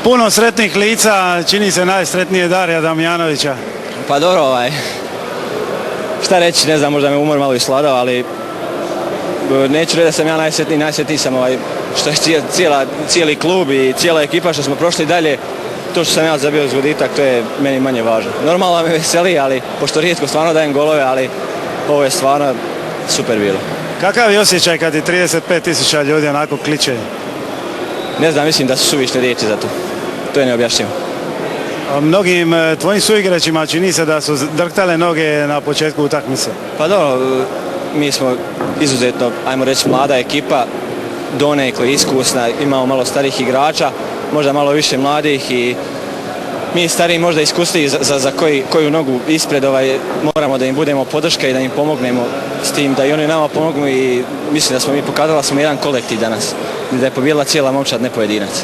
Puno sretnih lica, čini se najsretnije Darija Damjanovića. Pa dobro, šta reći, ne znam, možda me umor malo isladao, ali neću reći da sam ja najsretniji sam što je cijeli klub i cijela ekipa što smo prošli dalje. To što sam ja zabio zgoditak, to je meni manje važno. Normalno me veseli, ali pošto rijetko stvarno dajem golove, ali ovo je stvarno super bilo. Kakav je osjećaj kad je 35.000 ljudi onako kliče? Ne znam, mislim da su suvišne riječi za to. To je neobjašnjivo. Mnogim tvojim suigračima čini se da su drhtale noge na početku utakmice. Pa dobro, mi smo izuzetno, ajmo reći, mlada ekipa, donekle iskusna, imamo malo starih igrača, možda malo više mladih i mi stariji možda iskusniji za koju nogu ispred moramo da im budemo podrška i da im pomognemo s tim da i oni nama pomognu i mislim da smo mi pokazali da smo jedan kolektiv danas i da je pobijedila cijela momčad, ne pojedinac.